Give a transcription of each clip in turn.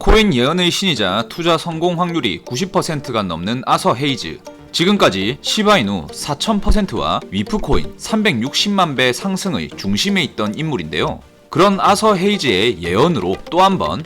코인 예언의 신이자 투자 성공 확률이 90%가 넘는 아서 헤이즈. 지금까지 시바이누 4000%와 위프코인 360만 배 상승의 중심에 있던 인물인데요. 그런 아서 헤이즈의 예언으로 또 한 번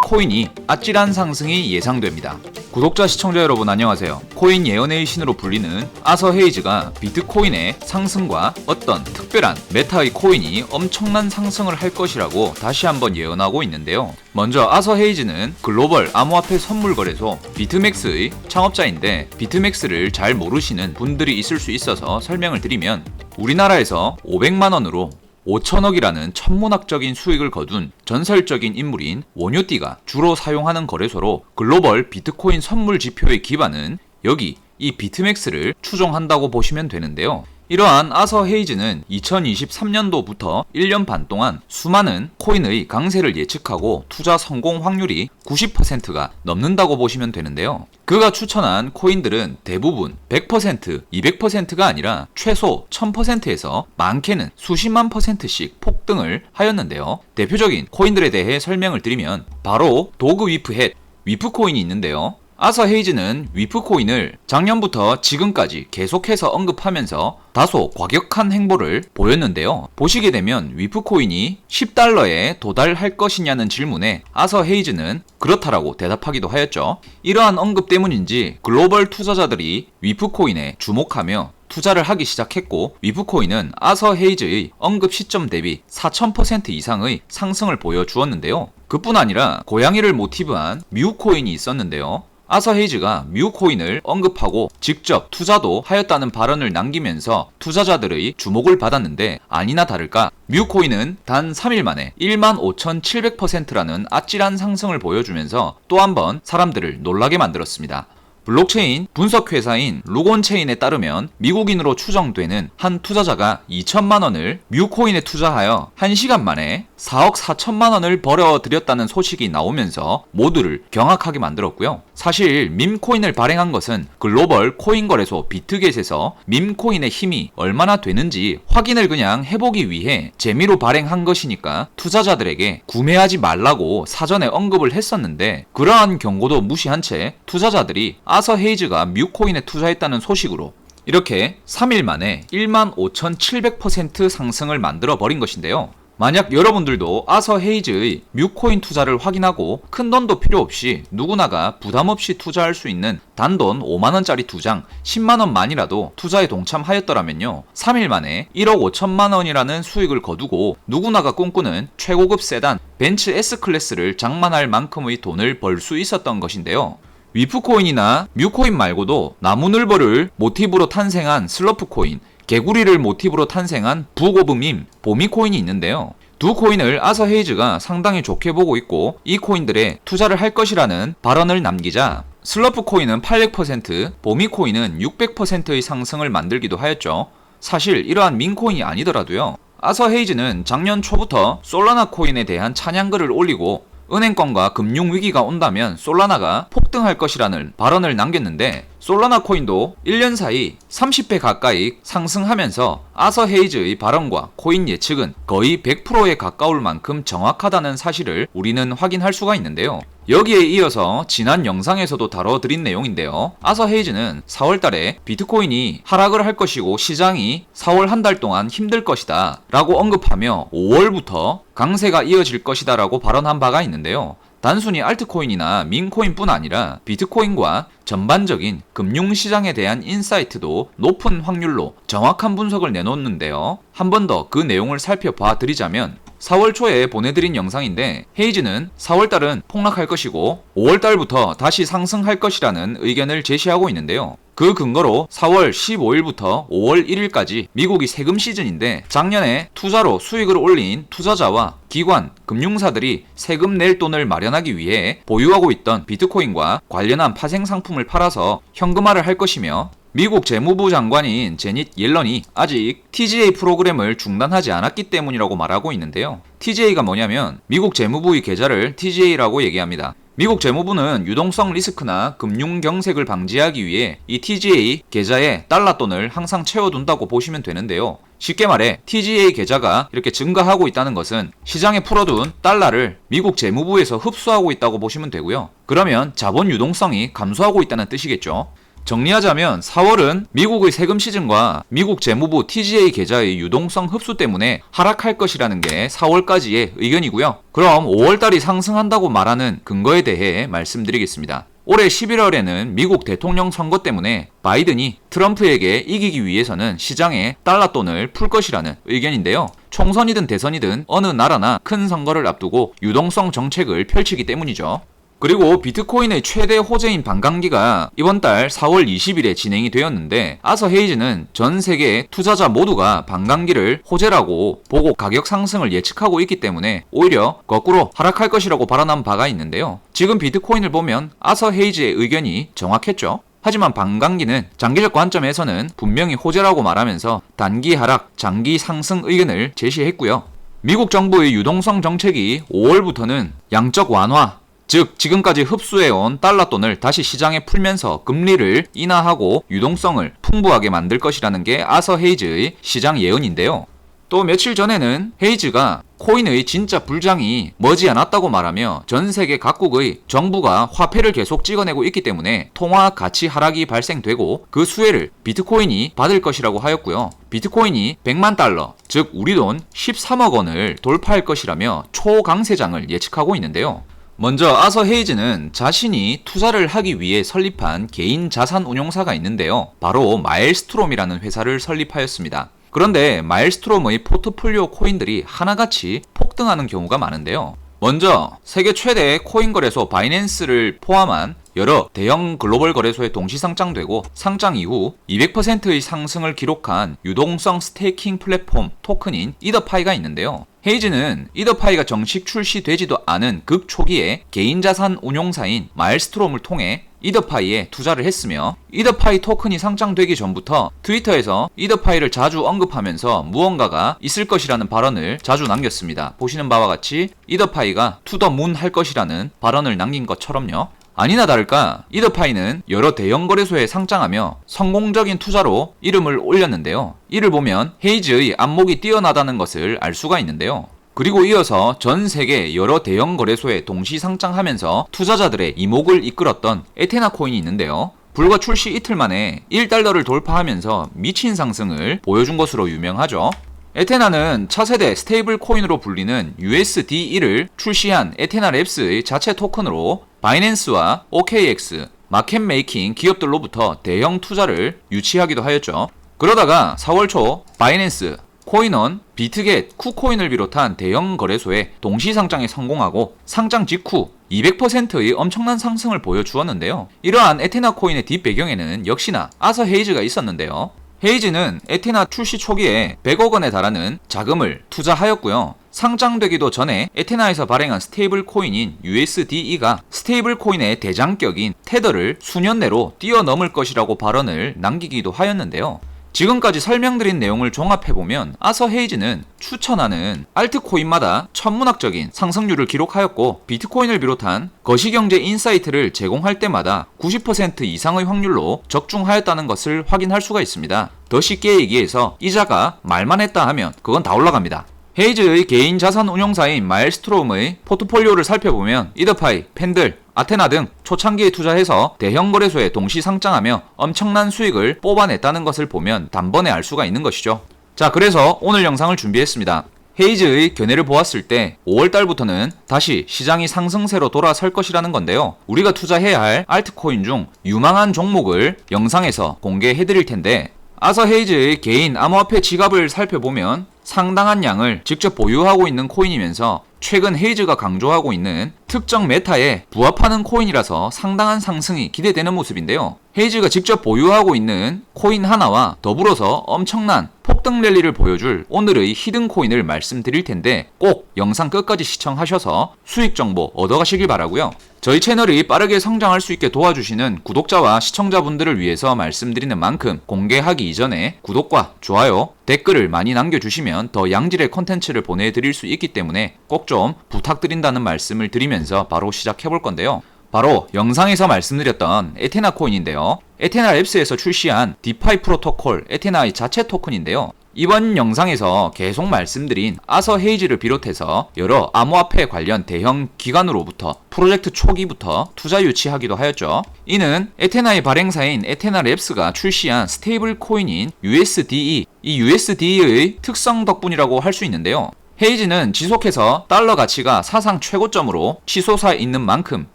코인이 아찔한 상승이 예상됩니다. 구독자 시청자 여러분 안녕하세요. 코인 예언의 신으로 불리는 아서 헤이즈가 비트코인의 상승과 어떤 특별한 메타의 코인이 엄청난 상승을 할 것이라고 다시 한번 예언하고 있는데요. 먼저 아서 헤이즈는 글로벌 암호화폐 선물거래소 비트맥스의 창업자인데, 비트맥스를 잘 모르시는 분들이 있을 수 있어서 설명을 드리면, 우리나라에서 500만원으로 5천억이라는 천문학적인 수익을 거둔 전설적인 인물인 원효띠가 주로 사용하는 거래소로, 글로벌 비트코인 선물 지표의 기반은 여기 이 비트맥스를 추종한다고 보시면 되는데요. 이러한 아서 헤이즈는 2023년도부터 1년 반 동안 수많은 코인의 강세를 예측하고 투자 성공 확률이 90%가 넘는다고 보시면 되는데요. 그가 추천한 코인들은 대부분 100%, 200%가 아니라 최소 1000%에서 많게는 수십만 %씩 폭등을 하였는데요. 대표적인 코인들에 대해 설명을 드리면 바로 도그 위프햇, 위프코인이 있는데요. 아서 헤이즈는 위프코인을 작년부터 지금까지 계속해서 언급하면서 다소 과격한 행보를 보였는데요. 보시게 되면 위프코인이 10달러에 도달할 것이냐는 질문에 아서 헤이즈는 그렇다라고 대답하기도 하였죠. 이러한 언급 때문인지 글로벌 투자자들이 위프코인에 주목하며 투자를 하기 시작했고, 위프코인은 아서 헤이즈의 언급 시점 대비 4000% 이상의 상승을 보여주었는데요. 그뿐 아니라 고양이를 모티브한 뮤코인이 있었는데요. 아서 헤이즈가 뮤코인을 언급하고 직접 투자도 하였다는 발언을 남기면서 투자자들의 주목을 받았는데, 아니나 다를까 뮤코인은 단 3일 만에 15,700%라는 아찔한 상승을 보여주면서 또 한 번 사람들을 놀라게 만들었습니다. 블록체인 분석회사인 루곤체인에 따르면 미국인으로 추정되는 한 투자자가 2천만원을 뮤코인에 투자하여 1시간 만에 4억 4천만원을 벌어들였다는 소식이 나오면서 모두를 경악하게 만들었고요. 사실 밈코인을 발행한 것은 글로벌 코인 거래소 비트겟에서 밈코인의 힘이 얼마나 되는지 확인을 그냥 해보기 위해 재미로 발행한 것이니까 투자자들에게 구매하지 말라고 사전에 언급을 했었는데, 그러한 경고도 무시한 채 투자자들이 아서 헤이즈가 뮤코인에 투자했다는 소식으로 이렇게 3일 만에 15,700% 상승을 만들어 버린 것인데요. 만약 여러분들도 아서 헤이즈의 뮤코인 투자를 확인하고 큰 돈도 필요 없이 누구나가 부담 없이 투자할 수 있는 단돈 5만원짜리 2장 10만원만이라도 투자에 동참하였더라면요, 3일 만에 1억 5천만원이라는 수익을 거두고 누구나가 꿈꾸는 최고급 세단 벤츠 S클래스를 장만할 만큼의 돈을 벌 수 있었던 것인데요. 위프코인이나 뮤코인 말고도 나무늘보를 모티브로 탄생한 슬러프코인, 개구리를 모티브로 탄생한 북오브밈, 보미코인이 있는데요. 두 코인을 아서 헤이즈가 상당히 좋게 보고 있고 이 코인들에 투자를 할 것이라는 발언을 남기자 슬러프코인은 800%, 보미코인은 600%의 상승을 만들기도 하였죠. 사실 이러한 밈코인이 아니더라도요, 아서 헤이즈는 작년 초부터 솔라나 코인에 대한 찬양글을 올리고 은행권과 금융위기가 온다면 솔라나가 폭등할 것이라는 발언을 남겼는데, 솔라나 코인도 1년 사이 30배 가까이 상승하면서 아서 헤이즈의 발언과 코인 예측은 거의 100%에 가까울 만큼 정확하다는 사실을 우리는 확인할 수가 있는데요. 여기에 이어서 지난 영상에서도 다뤄드린 내용인데요. 아서 헤이즈는 4월달에 비트코인이 하락을 할 것이고 시장이 4월 한 달 동안 힘들 것이다 라고 언급하며 5월부터 강세가 이어질 것이다 라고 발언한 바가 있는데요. 단순히 알트코인이나 밈코인뿐 아니라 비트코인과 전반적인 금융시장에 대한 인사이트도 높은 확률로 정확한 분석을 내놓는데요. 한 번 더 그 내용을 살펴봐 드리자면, 4월 초에 보내드린 영상인데, 헤이즈는 4월달은 폭락할 것이고 5월달부터 다시 상승할 것이라는 의견을 제시하고 있는데요. 그 근거로 4월 15일부터 5월 1일까지 미국이 세금 시즌인데, 작년에 투자로 수익을 올린 투자자와 기관, 금융사들이 세금 낼 돈을 마련하기 위해 보유하고 있던 비트코인과 관련한 파생 상품을 팔아서 현금화를 할 것이며, 미국 재무부 장관인 제닛 옐런이 아직 TGA 프로그램을 중단하지 않았기 때문이라고 말하고 있는데요. TGA가 뭐냐면 미국 재무부의 계좌를 TGA라고 얘기합니다. 미국 재무부는 유동성 리스크나 금융 경색을 방지하기 위해 이 TGA 계좌에 달러 돈을 항상 채워둔다고 보시면 되는데요. 쉽게 말해 TGA 계좌가 이렇게 증가하고 있다는 것은 시장에 풀어둔 달러를 미국 재무부에서 흡수하고 있다고 보시면 되고요. 그러면 자본 유동성이 감소하고 있다는 뜻이겠죠. 정리하자면 4월은 미국의 세금 시즌과 미국 재무부 TGA 계좌의 유동성 흡수 때문에 하락할 것이라는 게 4월까지의 의견이고요. 그럼 5월달이 상승한다고 말하는 근거에 대해 말씀드리겠습니다. 올해 11월에는 미국 대통령 선거 때문에 바이든이 트럼프에게 이기기 위해서는 시장에 달러돈을 풀 것이라는 의견인데요. 총선이든 대선이든 어느 나라나 큰 선거를 앞두고 유동성 정책을 펼치기 때문이죠. 그리고 비트코인의 최대 호재인 반감기가 이번 달 4월 20일에 진행이 되었는데 아서 헤이즈는 전 세계 투자자 모두가 반감기를 호재라고 보고 가격 상승을 예측하고 있기 때문에 오히려 거꾸로 하락할 것이라고 발언한 바가 있는데요. 지금 비트코인을 보면 아서 헤이즈의 의견이 정확했죠. 하지만 반감기는 장기적 관점에서는 분명히 호재라고 말하면서 단기 하락, 장기 상승 의견을 제시했고요. 미국 정부의 유동성 정책이 5월부터는 양적 완화, 즉 지금까지 흡수해온 달러돈을 다시 시장에 풀면서 금리를 인하하고 유동성을 풍부하게 만들 것이라는 게 아서 헤이즈의 시장 예언인데요. 또 며칠 전에는 헤이즈가 코인의 진짜 불장이 머지않았다고 말하며 전 세계 각국의 정부가 화폐를 계속 찍어내고 있기 때문에 통화 가치 하락이 발생되고 그 수혜를 비트코인이 받을 것이라고 하였고요. 비트코인이 100만 달러, 즉 우리 돈 13억 원을 돌파할 것이라며 초강세장을 예측하고 있는데요. 먼저 아서 헤이즈는 자신이 투자를 하기 위해 설립한 개인 자산 운용사가 있는데요. 바로 마일스트롬이라는 회사를 설립하였습니다. 그런데 마일스트롬의 포트폴리오 코인들이 하나같이 폭등하는 경우가 많은데요. 먼저 세계 최대 코인 거래소 바이낸스를 포함한 여러 대형 글로벌 거래소에 동시 상장되고 상장 이후 200%의 상승을 기록한 유동성 스테이킹 플랫폼 토큰인 이더파이가 있는데요. 헤이즈는 이더파이가 정식 출시되지도 않은 극초기에 개인 자산 운용사인 마일스트롬을 통해 이더파이에 투자를 했으며 이더파이 토큰이 상장되기 전부터 트위터에서 이더파이를 자주 언급하면서 무언가가 있을 것이라는 발언을 자주 남겼습니다. 보시는 바와 같이 이더파이가 투 더 문 할 것이라는 발언을 남긴 것처럼요. 아니나 다를까 이더파이는 여러 대형 거래소에 상장하며 성공적인 투자로 이름을 올렸는데요. 이를 보면 헤이즈의 안목이 뛰어나다는 것을 알 수가 있는데요. 그리고 이어서 전 세계 여러 대형 거래소에 동시 상장하면서 투자자들의 이목을 이끌었던 에테나 코인이 있는데요. 불과 출시 이틀 만에 1달러를 돌파하면서 미친 상승을 보여준 것으로 유명하죠. 에테나는 차세대 스테이블 코인으로 불리는 USDE를 출시한 에테나 랩스의 자체 토큰으로 바이낸스와 OKX, 마켓메이킹 기업들로부터 대형 투자를 유치하기도 하였죠. 그러다가 4월 초 바이낸스, 코인원, 비트겟, 쿠코인을 비롯한 대형 거래소에 동시 상장에 성공하고 상장 직후 200%의 엄청난 상승을 보여주었는데요. 이러한 에테나 코인의 뒷배경에는 역시나 아서 헤이즈가 있었는데요. 헤이즈는 에테나 출시 초기에 100억 원에 달하는 자금을 투자하였고요. 상장되기도 전에 에테나에서 발행한 스테이블 코인인 USDE가 스테이블 코인의 대장격인 테더를 수년 내로 뛰어넘을 것이라고 발언을 남기기도 하였는데요. 지금까지 설명드린 내용을 종합해보면 아서 헤이즈는 추천하는 알트코인마다 천문학적인 상승률을 기록하였고 비트코인을 비롯한 거시경제 인사이트를 제공할 때마다 90% 이상의 확률로 적중하였다는 것을 확인할 수가 있습니다. 더 쉽게 얘기해서 이자가 말만 했다 하면 그건 다 올라갑니다. 헤이즈의 개인 자산 운용사인 마일스트롬의 포트폴리오를 살펴보면 이더파이, 팬들, 아테나 등 초창기에 투자해서 대형 거래소에 동시 상장하며 엄청난 수익을 뽑아냈다는 것을 보면 단번에 알 수가 있는 것이죠. 자, 그래서 오늘 영상을 준비했습니다. 헤이즈의 견해를 보았을 때 5월달부터는 다시 시장이 상승세로 돌아설 것이라는 건데요. 우리가 투자해야 할 알트코인 중 유망한 종목을 영상에서 공개해드릴 텐데 아서 헤이즈의 개인 암호화폐 지갑을 살펴보면 상당한 양을 직접 보유하고 있는 코인이면서 최근 헤이즈가 강조하고 있는 특정 메타에 부합하는 코인이라서 상당한 상승이 기대되는 모습인데요. 헤이즈가 직접 보유하고 있는 코인 하나와 더불어서 엄청난 폭등 랠리를 보여줄 오늘의 히든 코인을 말씀드릴 텐데 꼭 영상 끝까지 시청하셔서 수익 정보 얻어가시길 바라고요. 저희 채널이 빠르게 성장할 수 있게 도와주시는 구독자와 시청자분들을 위해서 말씀드리는 만큼 공개하기 이전에 구독과 좋아요, 댓글을 많이 남겨주시면 더 양질의 콘텐츠를 보내드릴 수 있기 때문에 꼭 좀 부탁드린다는 말씀을 드리면서 바로 시작해볼 건데요. 바로 영상에서 말씀드렸던 에테나 코인인데요. 에테나 랩스에서 출시한 디파이 프로토콜 에테나의 자체 토큰인데요. 이번 영상에서 계속 말씀드린 아서 헤이즈를 비롯해서 여러 암호화폐 관련 대형 기관으로부터 프로젝트 초기부터 투자 유치하기도 하였죠. 이는 에테나의 발행사인 에테나랩스가 출시한 스테이블 코인인 USDE, 이 USDE의 특성 덕분이라고 할 수 있는데요. 헤이즈는 지속해서 달러 가치가 사상 최고점으로 치솟아 있는 만큼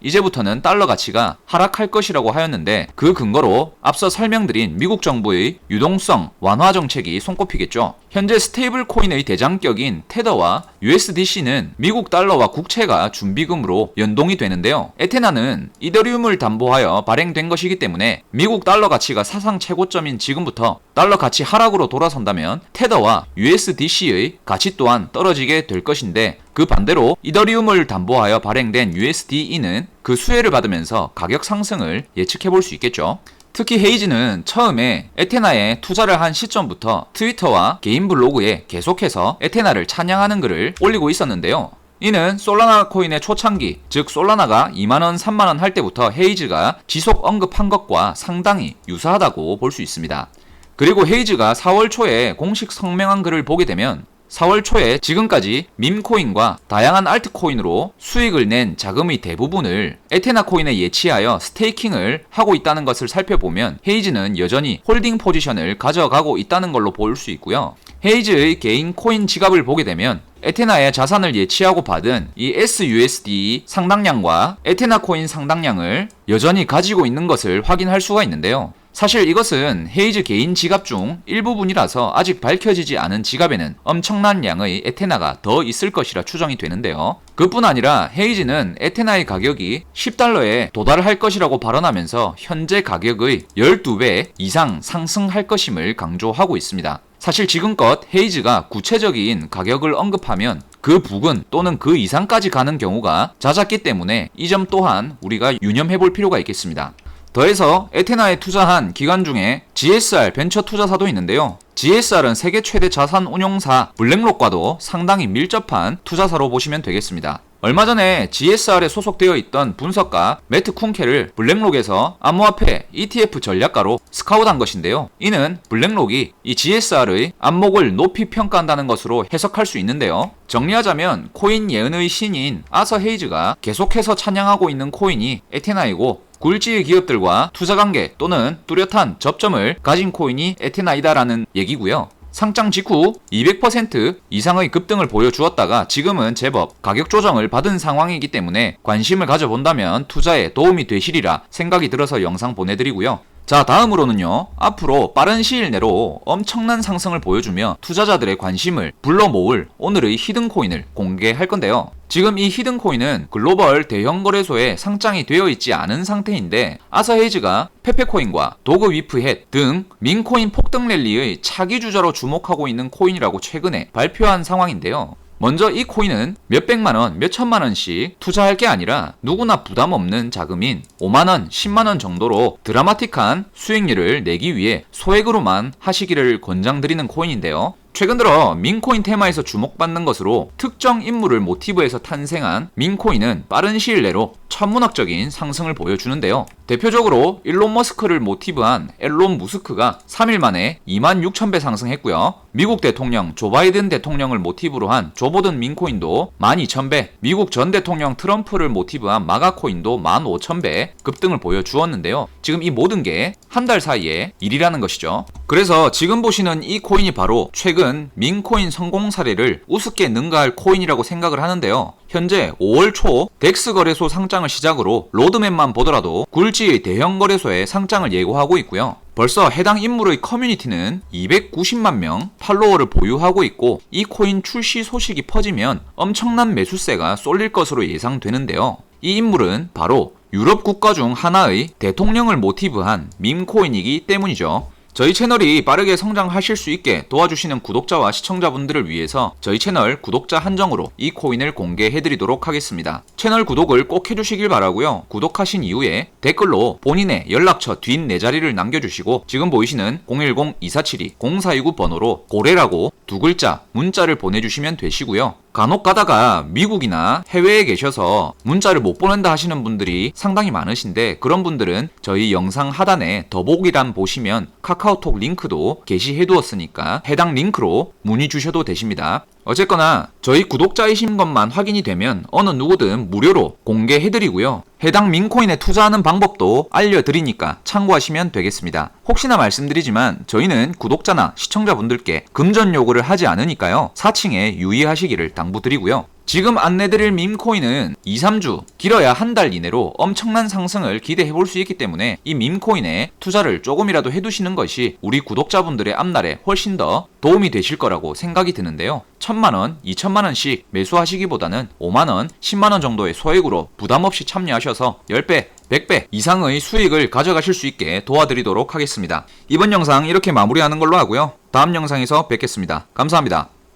이제부터는 달러 가치가 하락할 것이라고 하였는데, 그 근거로 앞서 설명드린 미국 정부의 유동성 완화 정책이 손꼽히겠죠. 현재 스테이블 코인의 대장격인 테더와 USDC는 미국 달러와 국채가 준비금으로 연동이 되는데요. 에테나는 이더리움을 담보하여 발행된 것이기 때문에 미국 달러 가치가 사상 최고점인 지금부터 달러 가치 하락으로 돌아선다면 테더와 USDC의 가치 또한 떨어지게 될 것인데, 그 반대로 이더리움을 담보하여 발행된 USDE는 그 수혜를 받으면서 가격 상승을 예측해 볼 수 있겠죠. 특히 헤이즈는 처음에 에테나에 투자를 한 시점부터 트위터와 개인 블로그에 계속해서 에테나를 찬양하는 글을 올리고 있었는데요. 이는 솔라나 코인의 초창기, 즉 솔라나가 2만원, 3만원 할 때부터 헤이즈가 지속 언급한 것과 상당히 유사하다고 볼 수 있습니다. 그리고 헤이즈가 4월 초에 공식 성명한 글을 보게 되면 4월 초에 지금까지 밈코인과 다양한 알트코인으로 수익을 낸 자금의 대부분을 에테나 코인에 예치하여 스테이킹을 하고 있다는 것을 살펴보면 헤이즈는 여전히 홀딩 포지션을 가져가고 있다는 걸로 볼 수 있고요. 헤이즈의 개인 코인 지갑을 보게 되면 에테나에 자산을 예치하고 받은 이 SUSD 상당량과 에테나 코인 상당량을 여전히 가지고 있는 것을 확인할 수가 있는데요. 사실 이것은 헤이즈 개인 지갑 중 일부분이라서 아직 밝혀지지 않은 지갑에는 엄청난 양의 에테나가 더 있을 것이라 추정이 되는데요. 그뿐 아니라 헤이즈는 에테나의 가격이 10달러에 도달할 것이라고 발언하면서 현재 가격의 12배 이상 상승할 것임을 강조하고 있습니다. 사실 지금껏 헤이즈가 구체적인 가격을 언급하면 그 부근 또는 그 이상까지 가는 경우가 잦았기 때문에 이 점 또한 우리가 유념해 볼 필요가 있겠습니다. 더해서 에테나에 투자한 기관 중에 GSR 벤처 투자사도 있는데요. GSR은 세계 최대 자산 운용사 블랙록과도 상당히 밀접한 투자사로 보시면 되겠습니다. 얼마 전에 GSR에 소속되어 있던 분석가 매트 쿤케를 블랙록에서 암호화폐 ETF 전략가로 스카웃한 것인데요. 이는 블랙록이 이 GSR의 안목을 높이 평가한다는 것으로 해석할 수 있는데요. 정리하자면 코인 예언의 신인 아서 헤이즈가 계속해서 찬양하고 있는 코인이 에테나이고, 굴지의 기업들과 투자관계 또는 뚜렷한 접점을 가진 코인이 에테나이다라는 얘기고요. 상장 직후 200% 이상의 급등을 보여주었다가 지금은 제법 가격 조정을 받은 상황이기 때문에 관심을 가져본다면 투자에 도움이 되시리라 생각이 들어서 영상 보내드리고요. 자, 다음으로는요, 앞으로 빠른 시일 내로 엄청난 상승을 보여주며 투자자들의 관심을 불러 모을 오늘의 히든코인을 공개할 건데요. 지금 이 히든코인은 글로벌 대형 거래소에 상장이 되어 있지 않은 상태인데, 아서 헤이즈가 페페코인과 도그 위프헷 등 민코인 폭등 랠리의 차기 주자로 주목하고 있는 코인이라고 최근에 발표한 상황인데요. 먼저 이 코인은 몇백만원, 몇천만원씩 투자할 게 아니라 누구나 부담 없는 자금인 5만원, 10만원 정도로 드라마틱한 수익률을 내기 위해 소액으로만 하시기를 권장드리는 코인인데요. 최근 들어 민코인 테마에서 주목받는 것으로 특정 인물을 모티브해서 탄생한 민코인은 빠른 시일 내로 천문학적인 상승을 보여주는데요. 대표적으로 일론 머스크를 모티브한 앨런 무스크가 3일 만에 26,000배 상승했고요. 미국 대통령 조 바이든 대통령을 모티브로 한 조보든 민코인도 12,000배, 미국 전 대통령 트럼프를 모티브한 마가코인도 15,000배 급등을 보여주었는데요. 지금 이 모든 게 한 달 사이에 일이라는 것이죠. 그래서 지금 보시는 이 코인이 바로 최근 민코인 성공 사례를 우습게 능가할 코인이라고 생각을 하는데요. 현재 5월 초 덱스 거래소 상장을 시작으로 로드맵만 보더라도 굴지의 대형 거래소에 상장을 예고하고 있고요. 벌써 해당 인물의 커뮤니티는 290만 명 팔로워를 보유하고 있고, 이 코인 출시 소식이 퍼지면 엄청난 매수세가 쏠릴 것으로 예상되는데요. 이 인물은 바로 유럽 국가 중 하나의 대통령을 모티브한 밈코인이기 때문이죠. 저희 채널이 빠르게 성장하실 수 있게 도와주시는 구독자와 시청자분들을 위해서 저희 채널 구독자 한정으로 이 코인을 공개해드리도록 하겠습니다. 채널 구독을 꼭 해주시길 바라고요. 구독하신 이후에 댓글로 본인의 연락처 뒷 4자리를 남겨주시고, 지금 보이시는 010-2472-0429 번호로 고래라고 2글자 문자를 보내주시면 되시고요. 간혹 가다가 미국이나 해외에 계셔서 문자를 못 보낸다 하시는 분들이 상당히 많으신데, 그런 분들은 저희 영상 하단에 더보기란 보시면 카카오톡 링크도 게시해 두었으니까 해당 링크로 문의 주셔도 되십니다. 어쨌거나 저희 구독자이신 것만 확인이 되면 어느 누구든 무료로 공개해드리고요. 해당 민코인에 투자하는 방법도 알려드리니까 참고하시면 되겠습니다. 혹시나 말씀드리지만 저희는 구독자나 시청자분들께 금전 요구를 하지 않으니까요. 사칭에 유의하시기를 당부드리고요. 지금 안내드릴 밈코인은 2, 3주, 길어야 한 달 이내로 엄청난 상승을 기대해 볼 수 있기 때문에 이 밈코인에 투자를 조금이라도 해두시는 것이 우리 구독자분들의 앞날에 훨씬 더 도움이 되실 거라고 생각이 드는데요. 1000만원, 2000만원씩 매수하시기보다는 5만원, 10만원 정도의 소액으로 부담없이 참여하셔서 10배, 100배 이상의 수익을 가져가실 수 있게 도와드리도록 하겠습니다. 이번 영상 이렇게 마무리하는 걸로 하고요. 다음 영상에서 뵙겠습니다. 감사합니다.